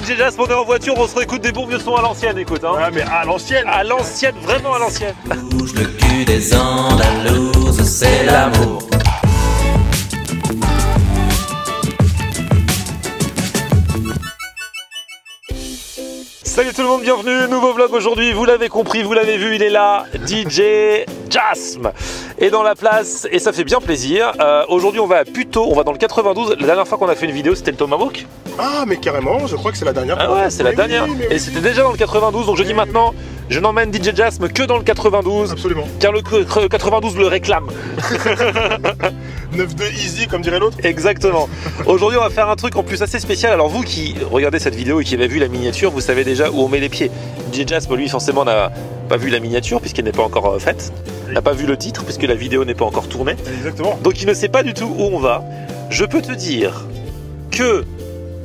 DJ Jasm, on est en voiture, on se réécoute des bons vieux sons à l'ancienne, écoute hein. Ouais mais à l'ancienne. À l'ancienne, vraiment à l'ancienne. Bouge le cul des Andalouses, c'est l'amour. Salut tout le monde, bienvenue, nouveau vlog aujourd'hui, vous l'avez compris, vous l'avez vu, il est là, DJ Jasm est dans la place et ça fait bien plaisir. Aujourd'hui on va à Puteaux, on va dans le 92, la dernière fois qu'on a fait une vidéo c'était le Tomahawk. Ah mais carrément, je crois que c'est la dernière. Ah ouais, c'est la dernière, et c'était déjà dans le 92, donc je dis maintenant, je n'emmène DJ Jasm que dans le 92. Absolument. Car le 92 le réclame. 9-2 easy comme dirait l'autre. Exactement. Aujourd'hui on va faire un truc en plus assez spécial. Alors vous qui regardez cette vidéo et qui avez vu la miniature, vous savez déjà où on met les pieds. DJ Jasm lui forcément n'a pas vu la miniature puisqu'elle n'est pas encore faite. N'a pas vu le titre puisque la vidéo n'est pas encore tournée. Exactement. Donc il ne sait pas du tout où on va. Je peux te dire que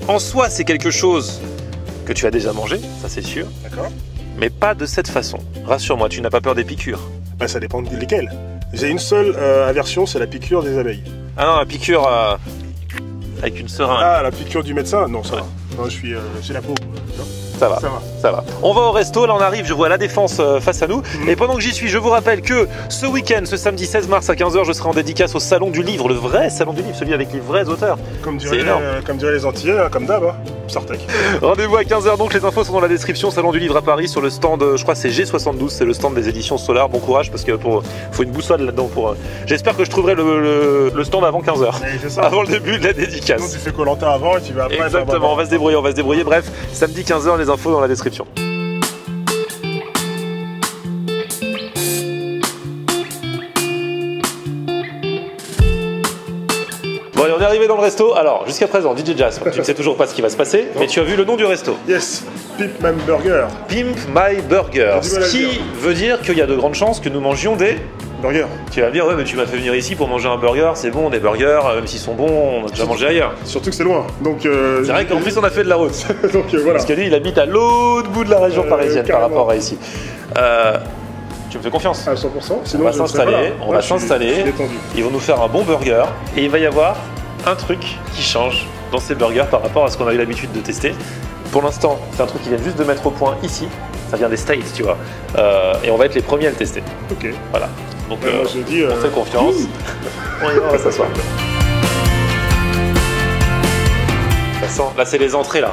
en soi c'est quelque chose que tu as déjà mangé, ça c'est sûr. D'accord. Mais pas de cette façon. Rassure-moi, tu n'as pas peur des piqûres. Bah ça dépend lesquelles. J'ai une seule aversion, c'est la piqûre des abeilles. Ah non, la piqûre avec une seringue. Ah, la piqûre du médecin? Non, ça Ouais. va. Non, je suis j'ai la peau. Ça va, Ça va. ça va. On va au resto, là on arrive, je vois la Défense face à nous. Et pendant que j'y suis, je vous rappelle que ce week-end, ce samedi 16 mars à 15 h, je serai en dédicace au Salon du Livre, le vrai Salon du Livre, celui avec les vrais auteurs. Comme C'est énorme. diraient les Antillais, hein, comme d'hab, hein. Sartec. Rendez-vous à 15 h, donc les infos sont dans la description. Salon du Livre à Paris, sur le stand, je crois que c'est G72, c'est le stand des éditions Solar. Bon courage parce que faut une boussole là-dedans. J'espère que je trouverai le stand avant 15 h, C'est ça. avant le début de la Sinon, dédicace. tu fais Koh-Lanta avant et tu vas après. Exactement, on va se débrouiller. Bref, samedi 15 h, les infos dans la description. Bon allez, on est arrivé dans le resto. Alors, jusqu'à présent, DJ Jasm, tu ne sais toujours pas ce qui va se passer, mais tu as vu le nom du resto. Yes, Pimp My Burger. Pimp My Burger. J'ai du mal à Ce qui le dire. veut dire qu'il y a de grandes chances que nous mangions des... Burger. Tu vas me dire, ouais, mais tu m'as fait venir ici pour manger un burger, c'est bon, des burgers, même s'ils sont bons, on a déjà mangé ailleurs. Surtout que c'est loin. Donc. C'est vrai qu'en plus, on a fait de la route. Donc voilà. Parce que lui, il habite à l'autre bout de la région parisienne par carrément. rapport à ici. Tu me fais confiance? À 100%. Sinon, On va je ne serais pas là. s'installer, on va Je suis s'installer. détendu. Ils vont nous faire un bon burger et il va y avoir un truc qui change dans ces burgers par rapport à ce qu'on a eu l'habitude de tester. Pour l'instant, c'est un truc qu'ils viennent juste de mettre au point ici. Ça vient des States, tu vois. Et on va être les premiers à le tester. Ok. Voilà. Donc, Moi, je dis. on fait confiance. On y va, on va s'asseoir. Ça sent. Là, c'est les entrées, là.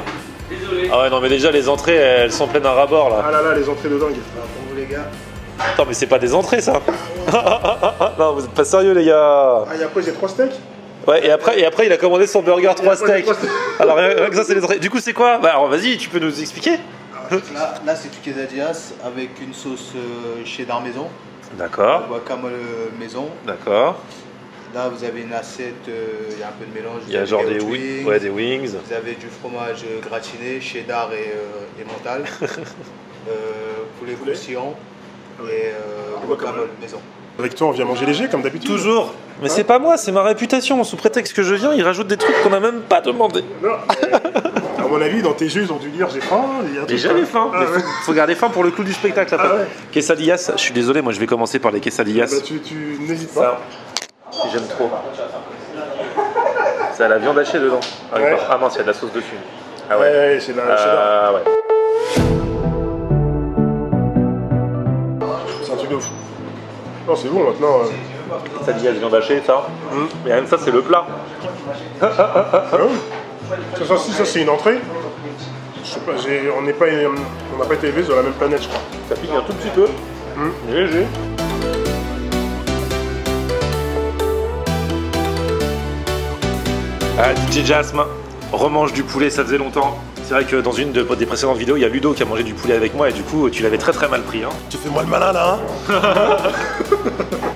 Désolé. Ah ouais, non, mais déjà, les entrées, elles sont pleines d'un rabord, là. Ah là là, les entrées de dingue. Pour vous les gars. Attends, mais c'est pas des entrées, ça. Non, vous êtes pas sérieux, les gars. Ah, et après, j'ai 3 steaks. Ouais, et après, il a commandé son burger 3 steaks. Alors, rien que ça, c'est les entrées. Du coup, c'est quoi? Bah, alors, vas-y, tu peux nous expliquer? Là c'est du quesadillas avec une sauce cheddar maison, D'accord, guacamole maison. d'accord. Là vous avez une assiette, il y a un peu de mélange. Il y a Vous genre avez des hot wings. Ouais, des wings. Vous avez du fromage gratiné, cheddar et mental. Poulet croustillant et guacamole maison. Avec toi, on vient manger léger comme d'habitude. Toujours. Mais c'est pas moi, c'est ma réputation. Sous prétexte que je viens, ils rajoutent des trucs qu'on n'a même pas demandé. Non. À mon avis, dans tes jeux, ils ont dû dire j'ai faim. Mais j'avais faim. Ah, Mais ouais. faut garder faim pour le clou du spectacle après. Ah ouais. Quesadillas, je suis désolé, moi je vais commencer par les quesadillas. Bah, tu n'hésites pas. Ça, j'aime trop. Ça a la viande hachée dedans. Ah, Ouais. ah non, il y a de la sauce dessus. Ah ouais. Ouais, c'est la cheddar. Ah ouais. C'est un truc de fou. Non, c'est bon maintenant. Quesadillas, viande hachée, ça. Mais même ça, c'est le plat. Ah oui. Ça, c'est une entrée. Je sais pas, on n'a pas été élevés sur la même planète, je crois. Ça pique un tout petit peu. Léger. Ah, DJ Jasm remange du poulet, ça faisait longtemps. C'est vrai que dans une des précédentes vidéos, il y a Ludo qui a mangé du poulet avec moi et du coup, tu l'avais très très mal pris. Hein. Tu fais moi le malin là, hein.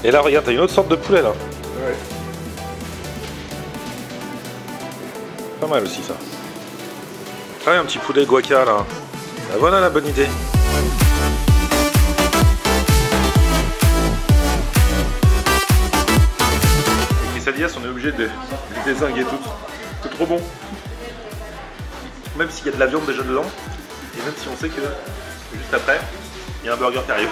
Et là, regarde, t'as une autre sorte de poulet là. Ouais. Pas mal aussi ça. Ah, un petit poulet guaca là. Ah, voilà la bonne idée. Les quesadillas, on est obligé de les dézinguer toutes. C'est trop bon. Même s'il y a de la viande déjà dedans, et même si on sait que juste après, il y a un burger qui arrive.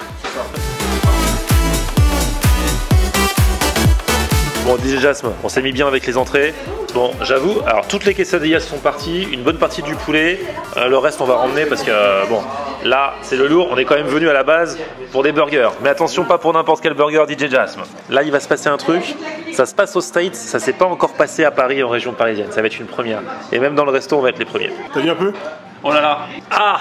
Bon, DJ Jasm, on s'est mis bien avec les entrées. Bon, j'avoue, alors toutes les quesadillas sont parties, une bonne partie du poulet, le reste on va ramener parce que bon, là c'est le lourd, on est quand même venu à la base pour des burgers. Mais attention, pas pour n'importe quel burger DJ Jasm. Là il va se passer un truc, ça se passe aux States, ça s'est pas encore passé à Paris, en région parisienne, ça va être une première. Et même dans le resto on va être les premiers. T'as vu un peu? Oh là là. Ah.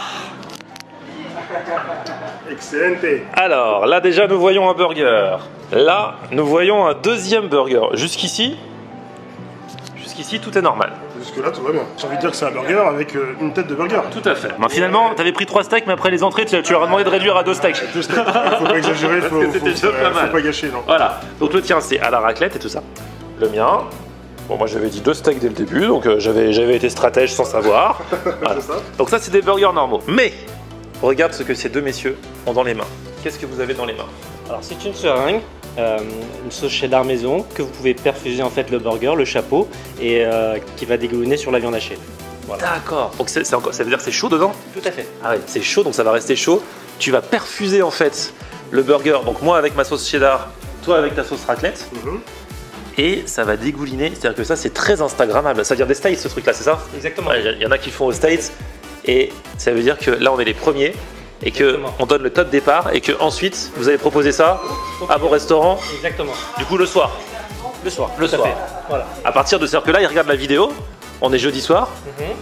Excellente. Alors là déjà nous voyons un burger. Là nous voyons un deuxième burger. Jusqu'ici tout est normal. Jusque là tout va bien. J'ai envie de dire que c'est un burger avec une tête de burger. Tout à fait. Ben, finalement t'avais pris 3 steaks mais après les entrées tu leur as demandé de réduire à 2 steaks. Faut pas exagérer, faut pas gâcher. Non. Voilà. Donc le tien c'est à la raclette et tout ça. Le mien. Bon, moi j'avais dit 2 steaks dès le début, donc j'avais été stratège sans savoir. Voilà. Ça. Donc ça c'est des burgers normaux. Mais regarde ce que ces deux messieurs ont dans les mains. Qu'est-ce que vous avez dans les mains? Alors c'est une seringue, une sauce cheddar maison que vous pouvez perfuser en fait le burger, le chapeau et qui va dégouliner sur la viande hachée. Voilà. D'accord. Donc ça veut dire que c'est chaud dedans? Tout à fait. Ah oui, c'est chaud donc ça va rester chaud. Tu vas perfuser en fait le burger. Donc moi avec ma sauce cheddar, toi avec ta sauce raclette. Et ça va dégouliner. C'est-à-dire que ça c'est très instagrammable. Ça vient des States ce truc là, c'est ça? Exactement. Il y en a qui font aux States. Et ça veut dire que là on est les premiers. Et qu'on donne le top départ et que ensuite vous allez proposer ça à vos restaurants. Exactement. Du coup le soir. Le soir. Le soir. Voilà. À partir de, c'est-à-dire que là ils regardent la vidéo. On est jeudi soir.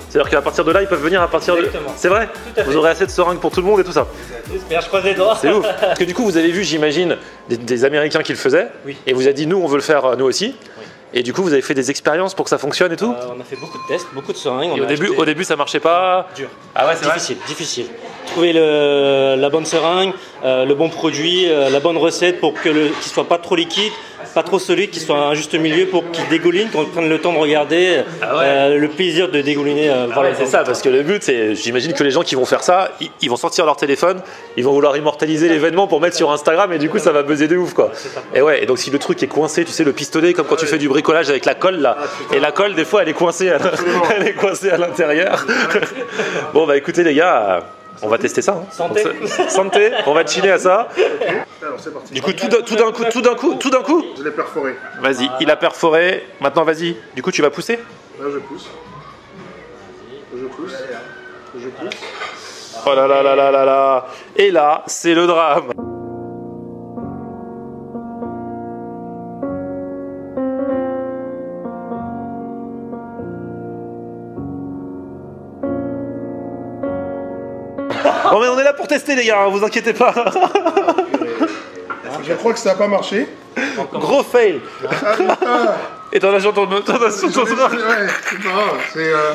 C'est-à-dire qu'à partir de là ils peuvent venir à partir Exactement. de. C'est vrai. Tout à fait. Vous aurez assez de seringues pour tout le monde et tout ça. J'espère, je croise les doigts. C'est ouf. Parce que du coup vous avez vu, j'imagine, des Américains qui le faisaient. Oui. Et vous avez dit nous on veut le faire nous aussi. Et du coup vous avez fait des expériences pour que ça fonctionne et tout. On a fait beaucoup de tests, beaucoup de seringues. Et au début ça marchait pas. Dur. Ah ouais, c'est Difficile. Trouver la bonne seringue, le bon produit, la bonne recette pour qu'il soit pas trop liquide, pas trop solide, qu'il soit un juste milieu pour qu'il dégouline, qu'on prenne le temps de regarder, le plaisir de dégouliner. C'est ça, parce que le but, c'est, j'imagine que les gens qui vont faire ça, ils vont sortir leur téléphone, ils vont vouloir immortaliser l'événement pour mettre sur Instagram et du coup ça va buzzer de ouf quoi. Et ouais, et donc si le truc est coincé, tu sais le pistolet comme quand tu fais du bricolage avec la colle là, et la colle des fois elle est coincée à l'intérieur. Bon bah écoutez les gars, on va tester ça. Hein. Santé. Santé, on va chiller à ça. Alors c'est parti. Du coup tout d'un coup. Je l'ai perforé. Vas-y, il a perforé. Maintenant vas-y. Du coup tu vas pousser. Là je pousse. Je pousse. Oh là là là là là là. Et là, c'est le drame. Bon mais on est là pour tester les gars, vous inquiétez pas. Je crois que ça n'a pas marché. Gros fail. Et t'en as sur ton Ouais, c'est pas grave.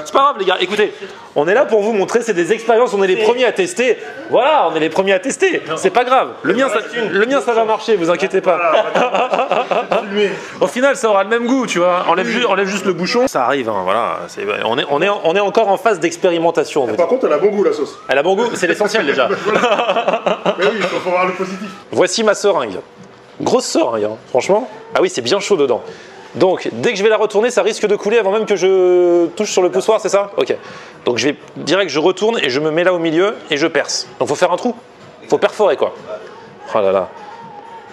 C'est pas grave les gars, écoutez, on est là pour vous montrer, c'est des expériences, on est les premiers à tester. Voilà, on est les premiers à tester, c'est pas grave. Le mien ça va marcher, vous inquiétez pas. Au final ça aura le même goût, tu vois. Enlève juste le bouchon. Ça arrive, hein, voilà. On est encore en phase d'expérimentation. Par contre, elle a bon goût la sauce. Elle a bon goût, c'est l'essentiel déjà. Mais oui, il faut voir le positif. Voici ma seringue. Grosse seringue, hein, franchement. Ah oui, c'est bien chaud dedans. Donc, dès que je vais la retourner, ça risque de couler avant même que je touche sur le poussoir, c'est ça? Ok. Donc, je vais direct, je retourne et je me mets là au milieu et je perce. Donc, faut faire un trou. Faut perforer, quoi. Oh là là.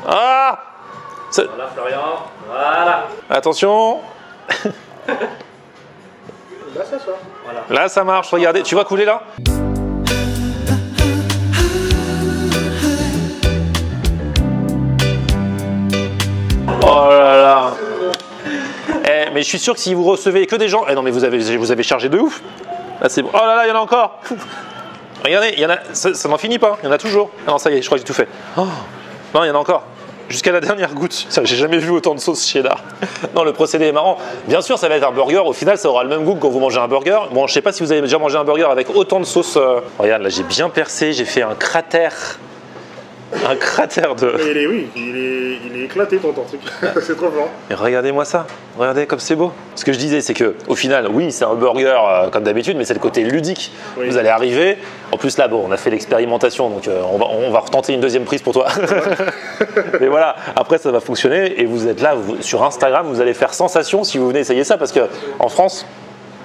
Ah! Voilà, Florian. Voilà. Attention. Là, ça sort. Voilà. Là, ça marche. Regardez, tu vas couler là? Oh là là. Mais je suis sûr que si vous recevez que des gens... non mais vous avez chargé de ouf. Là c'est bon. Oh là là, il y en a encore. Regardez, il y en a... ça n'en finit pas, il y en a toujours. Ah non, ça y est, je crois que j'ai tout fait. Oh. Non, il y en a encore. Jusqu'à la dernière goutte. J'ai jamais vu autant de sauce cheddar. Non, le procédé est marrant. Bien sûr, ça va être un burger. Au final, ça aura le même goût que quand vous mangez un burger. Bon, je sais pas si vous avez déjà mangé un burger avec autant de sauce. Regarde, là j'ai bien percé, j'ai fait un cratère. Un cratère de... Il est éclaté ton truc. C'est trop fort. Et regardez-moi ça, regardez comme c'est beau. Ce que je disais, c'est que au final, oui, c'est un burger comme d'habitude, mais c'est le côté ludique. Oui. Vous allez arriver. En plus là, bon, on a fait l'expérimentation, donc on va retenter une deuxième prise pour toi. Mais voilà, après ça va fonctionner et vous êtes là sur Instagram, vous allez faire sensation si vous venez essayer ça, parce que en France,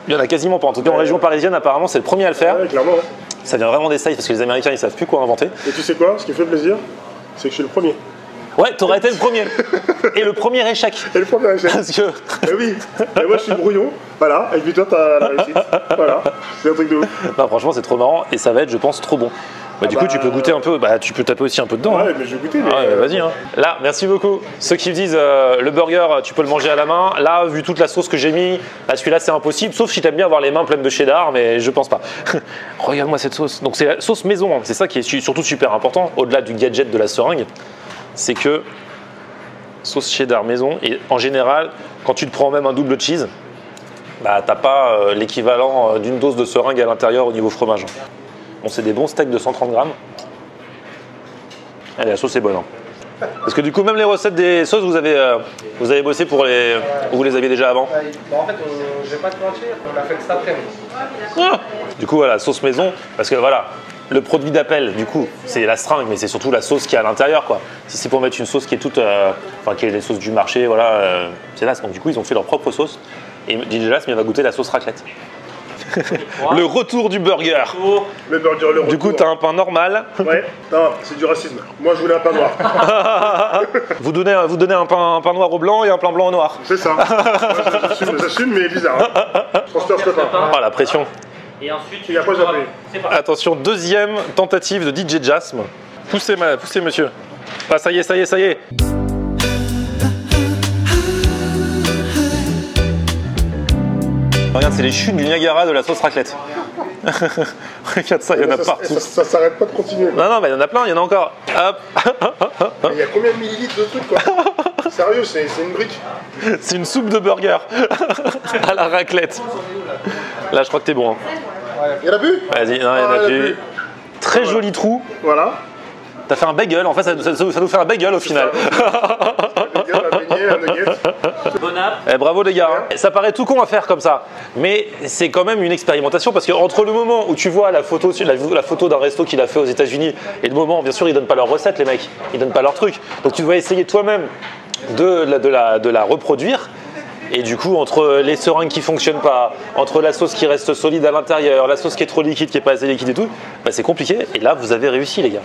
il y en a quasiment pas. En tout cas, en région parisienne, apparemment, c'est le premier à le faire. Ouais, clairement. Ouais. Ça vient vraiment des States parce que les Américains ils savent plus quoi inventer. Et tu sais quoi? Ce qui fait plaisir, c'est que je suis le premier. Ouais, t'aurais été le premier. Et le premier échec. Et le premier échec. Parce que... Eh oui, et moi je suis brouillon, voilà, et puis toi t'as la réussite. Voilà, c'est un truc de ouf. Non, franchement, c'est trop marrant et ça va être, je pense, trop bon. Bah, du coup, tu peux goûter un peu, bah, tu peux taper aussi un peu dedans. Ouais, hein. mais je vais goûter. Mais Ouais, vas-y. Hein. Là, merci beaucoup. Ceux qui me disent le burger, tu peux le manger à la main. Là, vu toute la sauce que j'ai mis, là, celui-là, c'est impossible. Sauf si t'aimes bien avoir les mains pleines de cheddar, mais je pense pas. Regarde-moi cette sauce. Donc, c'est la sauce maison. Hein. C'est ça qui est surtout super important, au-delà du gadget de la seringue. C'est que sauce cheddar maison. Et en général, quand tu te prends même un double cheese, bah, t'as pas l'équivalent d'une dose de seringue à l'intérieur au niveau fromage. Bon, c'est des bons steaks de 130 grammes. Et la sauce est bonne. Hein. Parce que du coup, même les recettes des sauces, vous avez bossé pour les... Ou vous les aviez déjà avant? Bon, en fait, je vais pas te mentir, on a fait cet après-midi. Ah. Du coup, voilà, sauce maison. Parce que voilà, le produit d'appel, du coup, c'est la seringue, mais c'est surtout la sauce qui est à l'intérieur, quoi. Si c'est pour mettre une sauce qui est toute... Enfin, qui est les sauces du marché, voilà, c'est là. Donc du coup, ils ont fait leur propre sauce. Et DJ Jasm, il va goûter la sauce raclette. Le retour du burger. le burger, le retour. Du coup, t'as un pain normal. Ouais, non, c'est du racisme. Moi je voulais un pain noir. Vous donnez un pain noir au blanc et un pain blanc au noir. C'est ça. Moi j'assume, mais bizarre. Hein. Transfert ce pain. Oh la pression. Et ensuite, Et après j'appelle. c'est parti. Attention, deuxième tentative de DJ Jasm. Poussez monsieur. Ah, ça y est. Regarde, c'est les chutes du Niagara de la sauce raclette. Regarde ça, il y en a partout. Ça s'arrête pas de continuer. Non, mais il y en a plein, il y en a encore. Hop. Mais il y a combien de millilitres de trucs quoi? Sérieux, c'est une brique. C'est une soupe de burger à la raclette. Là, je crois que t'es bon. Hein. Il y en a plus? Vas-y, non, il y en a plus. Très joli trou. Voilà. T'as fait un bagel, en fait, ça nous fait un bagel au final. Un beignet, un nugget. Bon app. Eh, bravo les gars, hein. Ça paraît tout con à faire comme ça, mais c'est quand même une expérimentation parce que entre le moment où tu vois la photo d'un resto qu'il a fait aux États-Unis et le moment, bien sûr, ils donnent pas leur recette, les mecs, ils donnent pas leur truc, donc tu dois essayer toi-même de la reproduire. Et du coup, entre les seringues qui fonctionnent pas, entre la sauce qui reste solide à l'intérieur, la sauce qui est trop liquide, qui est pas assez liquide et tout, bah c'est compliqué. Et là, vous avez réussi, les gars.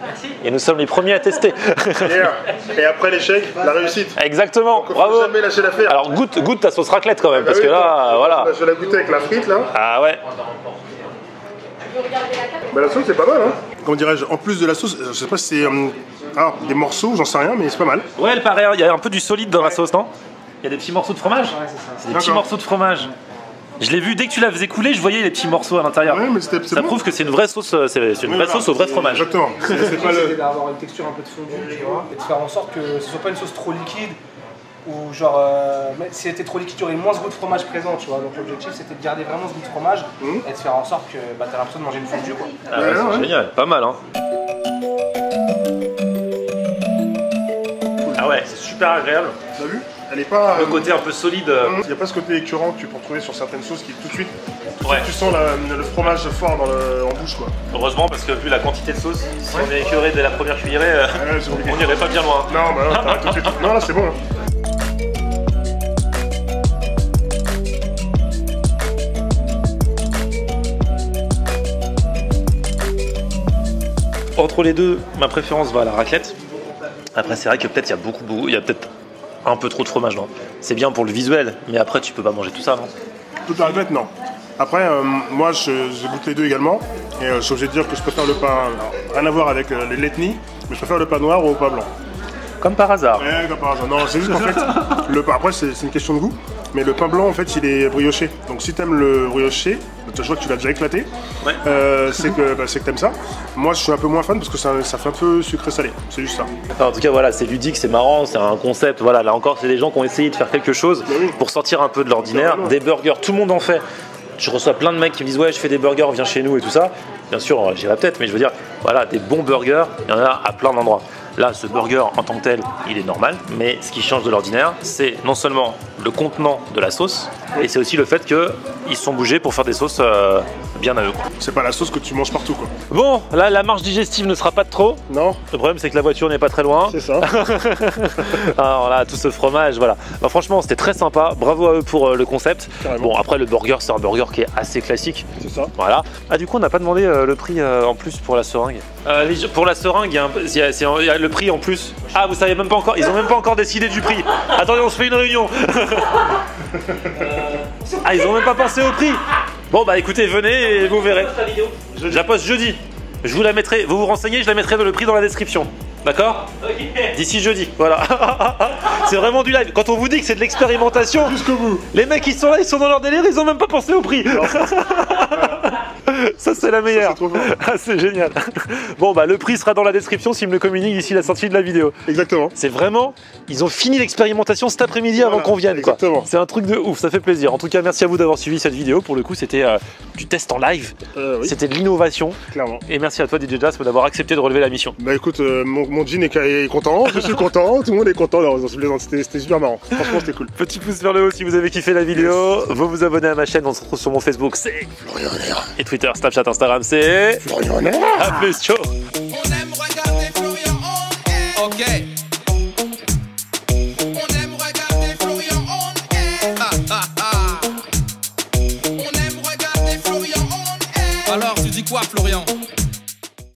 Merci. Et nous sommes les premiers à tester. Et après l'échec, la réussite. Exactement. Donc, faut Bravo. jamais lâcher l'affaire. Alors goûte ta sauce raclette quand même, Bah parce oui, que là, voilà. Je l'ai goûté avec la frite là. Ah ouais. Bah, la sauce c'est pas mal hein. Comment dirais-je, en plus de la sauce, je sais pas si c'est des morceaux, j'en sais rien, mais c'est pas mal. Ouais, elle paraît. Il y a un peu du solide dans la sauce, non? Il y a des petits morceaux de fromage. Ouais, c'est ça. C'est des petits D'accord. morceaux de fromage. Je l'ai vu dès que tu la faisais couler, je voyais les petits morceaux à l'intérieur. Ouais, mais c'est Ça bon. prouve que c'est une vraie sauce. C'est une vraie Voilà, sauce au vrai fromage. Exactement. C'est pas C'était le. d'avoir une texture un peu de fondu, tu vois, et de faire en sorte que ce soit pas une sauce trop liquide, ou genre, mais si elle était trop liquide, il y aurait moins ce goût de fromage présent, tu vois. Donc l'objectif c'était de garder vraiment ce goût de fromage et de faire en sorte que bah, t'as l'impression de manger une fondue, quoi. Ah ouais, c'est génial, pas mal, hein. Ah ouais, c'est super agréable. T'as vu? Elle est pas. Le côté un peu solide. Il n'y a pas ce côté écœurant que tu peux retrouver sur certaines sauces qui tout de suite, Ouais. tu sens le fromage fort en bouche quoi. Heureusement, parce que vu la quantité de sauce, si on est écœuré dès la première cuillerée, Ouais, c'est compliqué. on n'irait pas bien loin. Non, bah non, t'arrêtes tout de suite. Non, là c'est bon. Hein. Entre les deux, ma préférence va à la raclette. Après, c'est vrai que peut-être il y a peut-être un peu trop de fromage, non? C'est bien pour le visuel, mais après, tu peux pas manger tout ça, non? Toute la raclette, non. Après, moi je goûte les deux également. Et je suis obligé de dire que je préfère le pain. Alors, rien à voir avec l'ethnie, mais je préfère le pain noir au pain blanc. Comme par hasard. Ouais, comme par hasard. Non, c'est juste qu'en fait, après c'est une question de goût, mais le pain blanc en fait il est brioché. Donc si t'aimes le brioché, je vois que tu l'as déjà éclaté, Ouais. c'est que t'aimes ça. Moi je suis un peu moins fan parce que ça fait un peu sucré-salé, c'est juste ça. Enfin, en tout cas, voilà, c'est ludique, c'est marrant, c'est un concept. Voilà, là encore, c'est des gens qui ont essayé de faire quelque chose oui. pour sortir un peu de l'ordinaire. Carrément. Des burgers, tout le monde en fait. Je reçois plein de mecs qui me disent ouais, je fais des burgers, viens chez nous et tout ça. Bien sûr, j'irai peut-être, mais je veux dire, voilà, des bons burgers, il y en a à plein d'endroits. Là, ce burger en tant que tel, il est normal, mais ce qui change de l'ordinaire, c'est non seulement le contenant de la sauce, et c'est aussi le fait qu'ils se sont bougés pour faire des sauces bien à eux. C'est pas la sauce que tu manges partout, quoi. Bon, là, la marge digestive ne sera pas de trop. Non. Le problème, c'est que la voiture n'est pas très loin. C'est ça. Alors là, tout ce fromage, voilà. Bah, franchement, c'était très sympa. Bravo à eux pour le concept. Carrément. Bon, après, le burger, c'est un burger qui est assez classique. C'est ça. Voilà. Ah, du coup, on n'a pas demandé le prix en plus pour la seringue. Pour la seringue, il y a le prix en plus. Ah, vous savez même pas encore. Ils ont même pas encore décidé du prix. Attendez, on se fait une réunion. Ah, ils ont même pas pensé au prix. Bon, bah écoutez, venez et vous verrez. Je la poste jeudi. Je vous la mettrai. Vous vous renseignez, je la mettrai le prix dans la description. D'accord? D'ici jeudi, voilà. C'est vraiment du live. Quand on vous dit que c'est de l'expérimentation, Jusqu'au bout. les mecs ils sont là, ils sont dans leur délire, ils ont même pas pensé au prix. Ça c'est la meilleure. C'est trop fort. Ah, c'est génial. Bon bah le prix sera dans la description s'ils me le communiquent d'ici la sortie de la vidéo. Exactement. C'est vraiment, ils ont fini l'expérimentation cet après-midi avant qu'on vienne quoi. Exactement. C'est un truc de ouf, ça fait plaisir. En tout cas merci à vous d'avoir suivi cette vidéo. Pour le coup c'était du test en live, Oui, c'était de l'innovation. clairement. Et merci à toi DJ Jasm d'avoir accepté de relever la mission. Bah écoute, mon jean est content, je suis content, tout le monde est content, c'était super marrant. Franchement, c'était cool. Petit pouce vers le haut si vous avez kiffé la vidéo. Vous vous abonnez à ma chaîne, on se retrouve sur mon Facebook, c'est Florian Honner. et Twitter, Snapchat, Instagram, c'est Florian Honner. à plus, ciao. On aime regarder Florian on air. Ok. On aime regarder Florian on air. On aime regarder Florian on air. Alors tu dis quoi Florian?